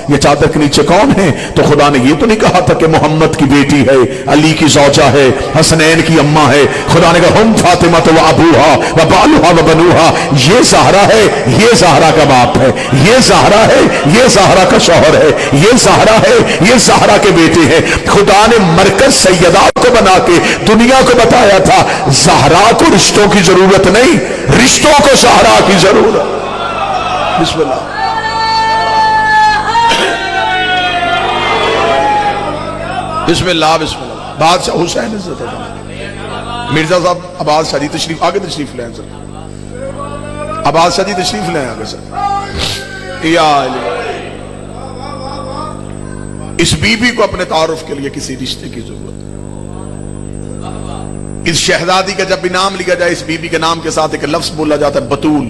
یہ چادر کے نیچے کون ہے؟ تو خدا نے یہ تو نہیں کہا تھا کہ محمد کی بیٹی ہے، علی کی زوجہ ہے، حسنین کی اماں ہے۔ خدا نے کہا ہم فاطمہ تو ابوہا و بالوہا و بنوہا، یہ زہرا ہے، یہ زہرا کا باپ ہے، یہ زہرا ہے، یہ زہرا کا شوہر ہے، یہ زہرا ہے، یہ زہرا کے بیٹے ہیں۔ خدا نے مرکز سیدات کو بنا کے دنیا کو بتایا تھا زہرا کو رشتوں کی ضرورت نہیں، رشتوں کو زہرا کی ضرورت۔ بسم اللہ۔ بسم اللہ بسم اللہ۔ بادشاہ حسین عزت ہے، مرزا صاحب عباس شاہ جی تشریف آگے تشریف لیں سر، عباس شاہ جی تشریف لیں آگے سر۔ یا علی، اس بی بی کو اپنے تعارف کے لیے کسی رشتے کی ضرورت ہے۔ اس شہزادی کا جب بھی نام لیا جائے اس بی بی کے نام کے ساتھ ایک لفظ بولا جاتا ہے بتول۔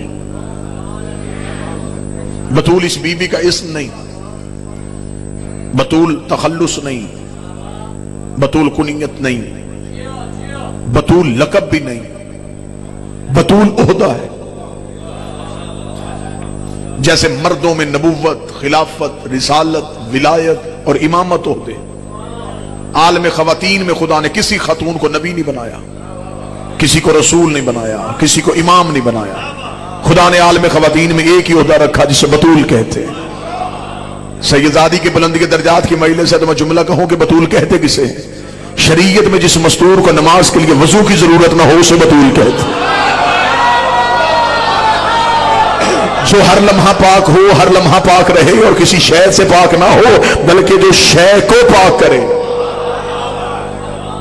بتول اس بی بی کا اسم نہیں، بتول تخلص نہیں، بتول کنیت نہیں، بتول لقب بھی نہیں، بتول عہدہ ہے۔ جیسے مردوں میں نبوت، خلافت، رسالت، ولایت اور امامت عہدے، عالم خواتین میں خدا نے کسی خاتون کو نبی نہیں بنایا، کسی کو رسول نہیں بنایا، کسی کو امام نہیں بنایا۔ خدا نے عالم خواتین میں ایک ہی عہدہ رکھا جسے بتول کہتے ہیں۔ سیدزادی کی بلندی کے درجات کی مجلس سے تو میں جملہ کہوں کہ بتول کہتے کسے ہیں؟ شریعت میں جس مستور کو نماز کے لیے وضو کی ضرورت نہ ہو اسے بتول کہتے ہیں۔ جو ہر لمحہ پاک ہو، ہر لمحہ پاک رہے اور کسی شے سے پاک نہ ہو بلکہ جو شے کو پاک کرے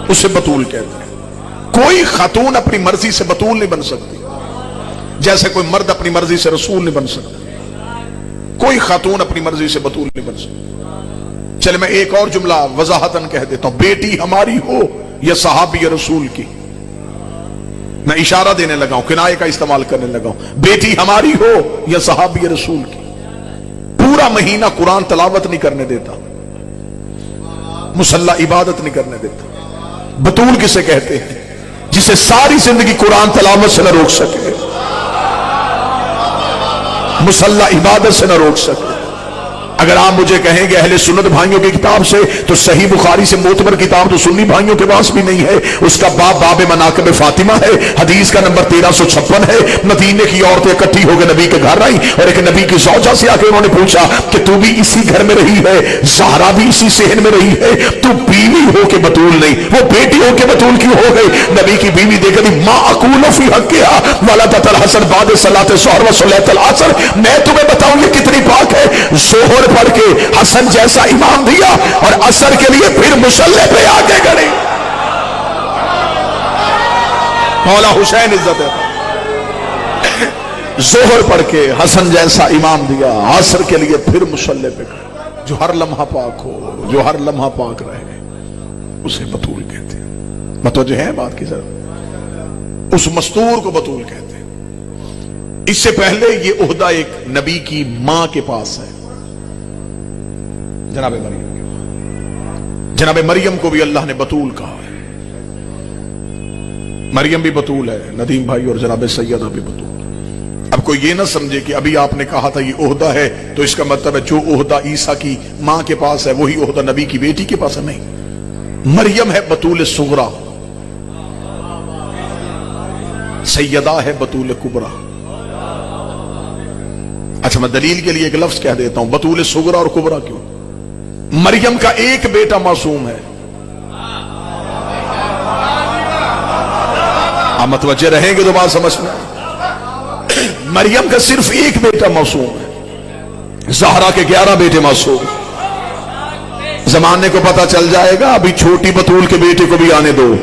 اسے بتول کہتے ہیں۔ کوئی خاتون اپنی مرضی سے بتول نہیں بن سکتی، جیسے کوئی مرد اپنی مرضی سے رسول نہیں بن سکتا۔ کوئی خاتون اپنی مرضی سے بتول نہیں بن سکتی۔ چلے میں ایک اور جملہ وضاحتاً کہہ دیتا ہوں، بیٹی ہماری ہو یا صحابی رسول کی، میں اشارہ دینے لگا ہوں، کنایے کا استعمال کرنے لگا ہوں، بیٹی ہماری ہو یا صحابی رسول کی، پورا مہینہ قرآن تلاوت نہیں کرنے دیتا، مسلح عبادت نہیں کرنے دیتا۔ بتول کسے کہتے ہیں؟ جسے ساری زندگی قرآن تلاوت سے نہ روک سکے، مسلح عبادت سے نہ روک سکے۔ اگر آپ مجھے کہیں گے اہل سنت بھائیوں کی کتاب سے تو صحیح بخاری سے معتبر کتاب تو سنی بھائیوں کے پاس بھی نہیں ہے، اس کا باب باب مناقب فاطمہ ہے، حدیث کا نمبر 1356 ہے۔ مدینے کی عورتیں اکٹھی ہو کے نبی کے گھر آئیں اور ایک نبی کی زوجہ سے آ کے انہوں نے پوچھا کہ تو بھی اسی گھر میں رہی ہے، زہرا بھی اسی صحن میں رہی ہے، تو بیوی ہو کے بتول نہیں، وہ بیٹی ہو کے بتول کیوں ہو گئی؟ نبی کی بیوی دیکھ دی ما اقول فی حقھا ولدت الحسن بعد صلاۃ الظہر وصلاۃ العصر، میں تمہیں بتاؤں یہ کتنی پاک ہے، ظہر پڑھ کے حسن جیسا امام دیا اور عصر کے لیے پھر مصلی پہ آگے کھڑی۔ مولا حسین عزت ہے، ظہر پڑھ کے حسن جیسا امام دیا، عصر کے لیے پھر مصلی پہ کھڑی۔ جو ہر لمحہ پاک ہو، جو ہر لمحہ پاک رہے اسے بتول کہتے ہیں۔ متوجہ ہے بات کی ذرا؟ اس مستور کو بتول کہتے ہیں۔ اس سے پہلے یہ عہدہ ایک نبی کی ماں کے پاس ہے، جناب مریم کے۔ جناب مریم کو بھی اللہ نے بتول کہا ہے، مریم بھی بتول ہے، ندیم بھائی، اور جناب سیدہ بھی بتول۔ اب کوئی یہ نہ سمجھے کہ ابھی آپ نے کہا تھا یہ عہدہ ہے تو اس کا مطلب ہے جو عہدہ عیسیٰ کی ماں کے پاس ہے وہی عہدہ نبی کی بیٹی کے پاس ہے، نہیں۔ مریم ہے بتول صغرا، سیدہ ہے بتول کبرا۔ اچھا میں دلیل کے لیے ایک لفظ کہہ دیتا ہوں، بتول صغرا اور کبرا کیوں؟ مریم کا ایک بیٹا معصوم ہے، آپ متوجہ رہیں گے تو بات سمجھ میں۔ مریم کا صرف ایک بیٹا معصوم ہے، زہرا کے 11 بیٹے معصوم۔ زمانے کو پتہ چل جائے گا، ابھی چھوٹی بتول کے بیٹے کو بھی آنے دو،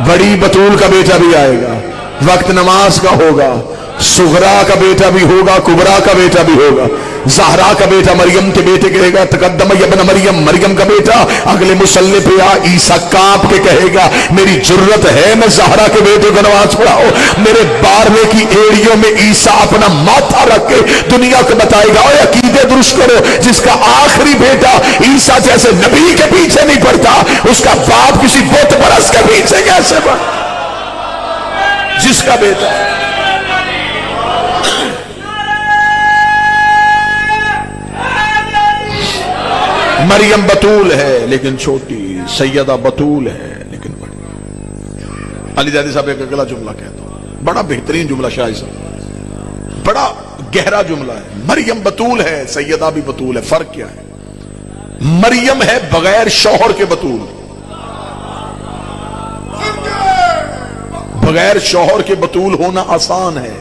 بڑی بتول کا بیٹا بھی آئے گا، وقت نماز کا ہوگا، صغرا کا بیٹا بھی ہوگا، کبرا کا بیٹا بھی ہوگا۔ زہرا کا بیٹا مریم کے بیٹے کہے گا تقدم ابن مریم، مریم کا بیٹا اگلے مصلی پہ آ، عیسیٰ کانپ کے کہے گا میری جرت ہے میں زہرا کے بیٹے کو نماز پڑھاؤ۔ میرے بارہویں کی ایڑیوں میں عیسیٰ اپنا ماتھا رکھ کے دنیا کو بتائے گا اوے عقیدے درست کرو، جس کا آخری بیٹا عیسیٰ جیسے نبی کے پیچھے نہیں پڑتا اس کا باپ کسی بت پرست کے پیچھے کیسے پڑتا؟ جس کا بیٹا مریم بطول ہے لیکن چھوٹی، سیدہ بطول ہے لیکن بڑی۔ علی زیدی صاحب ایک اگلا جملہ کہتا ہوں، بڑا بہترین جملہ شاہ صاحب، بڑا گہرا جملہ ہے۔ مریم بطول ہے، سیدہ بھی بطول ہے، فرق کیا ہے؟ مریم ہے بغیر شوہر کے بطول، بغیر شوہر کے بطول ہونا آسان ہے،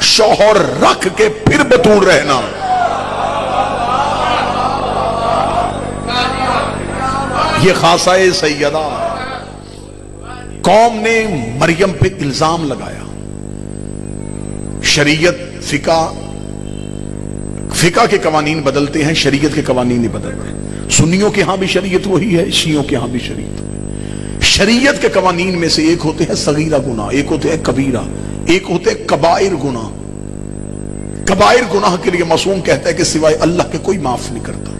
شوہر رکھ کے پھر بطول رہنا یہ خاصہ سیدہ۔ قوم نے مریم پہ الزام لگایا، شریعت فقہ کے قوانین بدلتے ہیں، شریعت کے قوانین نہیں بدلتے۔ سنیوں کے ہاں بھی شریعت وہی ہے، شیعوں کے ہاں بھی شریعت وہی۔ شریعت کے قوانین میں سے ایک ہوتے ہیں صغیرہ گناہ، ایک ہوتے ہیں کبیرہ، ایک ہوتے ہیں کبائر گناہ۔ کبائر گناہ کے لیے معصوم کہتا ہے کہ سوائے اللہ کے کوئی معاف نہیں کرتا۔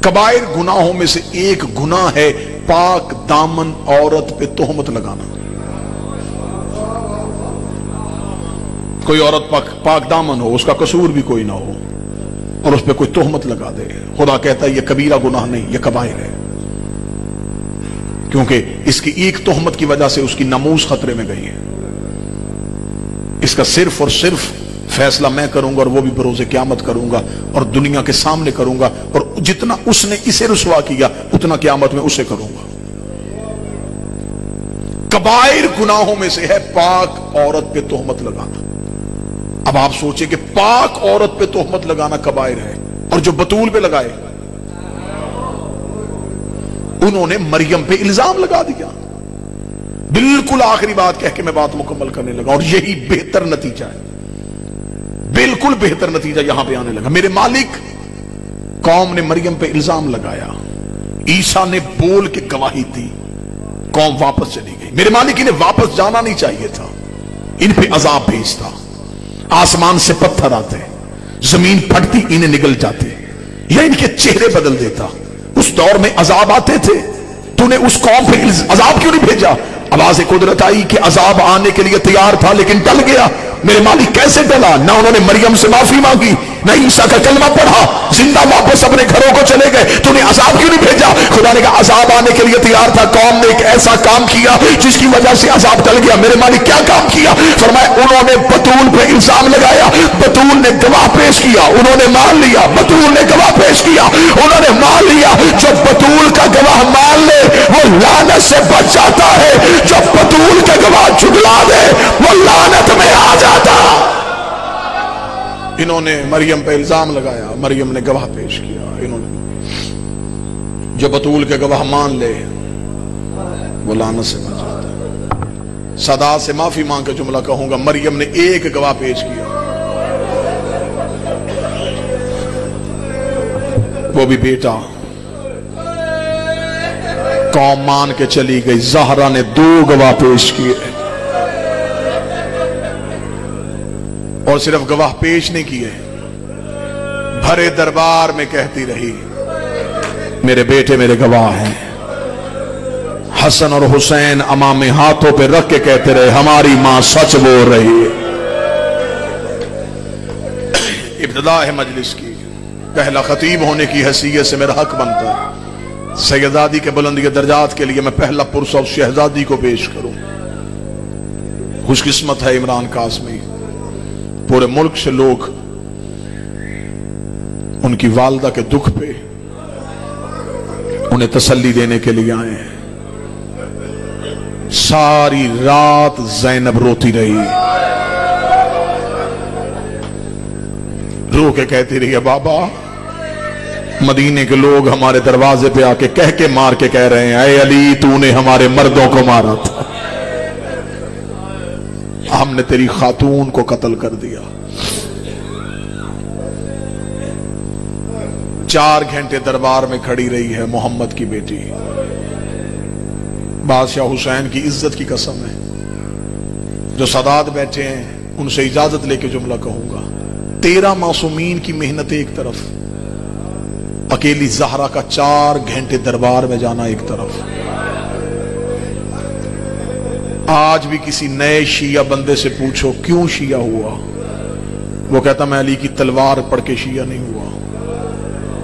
کبائر گناہوں میں سے ایک گناہ ہے پاک دامن عورت پہ تہمت لگانا۔ کوئی عورت پاک دامن ہو، اس کا قصور بھی کوئی نہ ہو، اور اس پہ کوئی تہمت لگا دے، خدا کہتا ہے یہ کبیرہ گناہ نہیں، یہ کبائر ہے، کیونکہ اس کی ایک تہمت کی وجہ سے اس کی ناموس خطرے میں گئی ہے۔ اس کا صرف اور صرف فیصلہ میں کروں گا، اور وہ بھی بروز قیامت کروں گا، اور دنیا کے سامنے کروں گا، اور جتنا اس نے اسے رسوا کیا اتنا قیامت میں اسے کروں گا۔ کبائر گناہوں میں سے ہے پاک عورت پہ تہمت لگانا۔ اب آپ سوچیں کہ پاک عورت پہ تہمت لگانا کبائر ہے، اور جو بطول پہ لگائے انہوں نے مریم پہ الزام لگا دیا۔ بالکل آخری بات کہہ کے میں بات مکمل کرنے لگا، اور یہی بہتر نتیجہ ہے، بالکل بہتر نتیجہ یہاں پہ آنے لگا۔ میرے مالک، قوم نے مریم پہ الزام لگایا، عیسیٰ نے بول کے گواہی دی، قوم واپس چلی گئی۔ میرے مالک انہیں واپس جانا نہیں چاہیے تھا، ان پہ عذاب بھیجتا، آسمان سے پتھر آتے، زمین پھٹتی انہیں نگل جاتے، یا ان کے چہرے بدل دیتا۔ اس دور میں عذاب آتے تھے، تو نے اس قوم پہ عذاب کیوں نہیں بھیجا؟ آواز قدرت آئی کہ عذاب آنے کے لیے تیار تھا لیکن ٹل گیا۔ میرے مالک کیسے ٹلا؟ نہ انہوں نے مریم سے معافی مانگی، نہ عیسیٰ کا کلمہ پڑھا، زندہ واپس اپنے گھروں کو چلے گئے۔ تو نے عذاب کیوں نہیں بھیجا؟ خدا نے کہا عذاب آنے کے لیے تیار تھا، قوم نے ایک ایسا کام کیا جس کی وجہ سے عذاب ٹل گیا۔ میرے مالک کیا کام کیا؟ فرمایا انہوں نے بطول پہ الزام لگایا، بطول نے گواہ پیش کیا، انہوں نے مان لیا، بطول نے گواہ پیش کیا، انہوں نے مان لیا۔ جو بطول کا گواہ مان لے وہ لعنت سے بچ جاتا ہے، جو بطول کا گواہ جھٹلا دے وہ لعنت میں آ جاتا۔ انہوں نے مریم پہ الزام لگایا، مریم نے گواہ پیش کیا، انہوں نے جو بطول کے گواہ مان لے وہ لعنت سے بچ جاتا ہے۔ صدا سے معافی مانگ کے جملہ کہوں گا، مریم نے ایک گواہ پیش کیا، وہ بھی بیٹا، قوم مان کے چلی گئی۔ زہرا نے 2 گواہ پیش کیے، اور صرف گواہ پیش نہیں کیے، بھرے دربار میں کہتی رہی میرے بیٹے میرے گواہ ہیں۔ حسن اور حسین امام ہاتھوں پہ رکھ کے کہتے رہے ہماری ماں سچ بول رہی ہے۔ ابتدا ہے مجلس کی، پہلا خطیب ہونے کی حیثیت سے میرا حق بنتا ہے سیدادی کے بلندی درجات کے لیے میں پہلا پرسہ شہزادی کو پیش کروں۔ خوش قسمت ہے عمران قاسمی، پورے ملک سے لوگ ان کی والدہ کے دکھ پہ انہیں تسلی دینے کے لیے آئے ہیں۔ ساری رات زینب روتی رہی، رو کے کہتی رہی ہے بابا مدینے کے لوگ ہمارے دروازے پہ آ کے کہہ کے مار کے کہہ رہے ہیں اے علی تو نے ہمارے مردوں کو مارا تھا، ہم نے تیری خاتون کو قتل کر دیا۔ 4 گھنٹے دربار میں کھڑی رہی ہے محمد کی بیٹی، بادشاہ حسین کی عزت کی قسم ہے۔ جو سادات بیٹھے ہیں ان سے اجازت لے کے جملہ کہوں گا، 13 معصومین کی محنت ایک طرف، اکیلی زہرا کا 4 گھنٹے دربار میں جانا ایک طرف۔ آج بھی کسی نئے شیعہ بندے سے پوچھو کیوں شیعہ ہوا، وہ کہتا میں علی کی تلوار پڑھ کے شیعہ نہیں ہوا،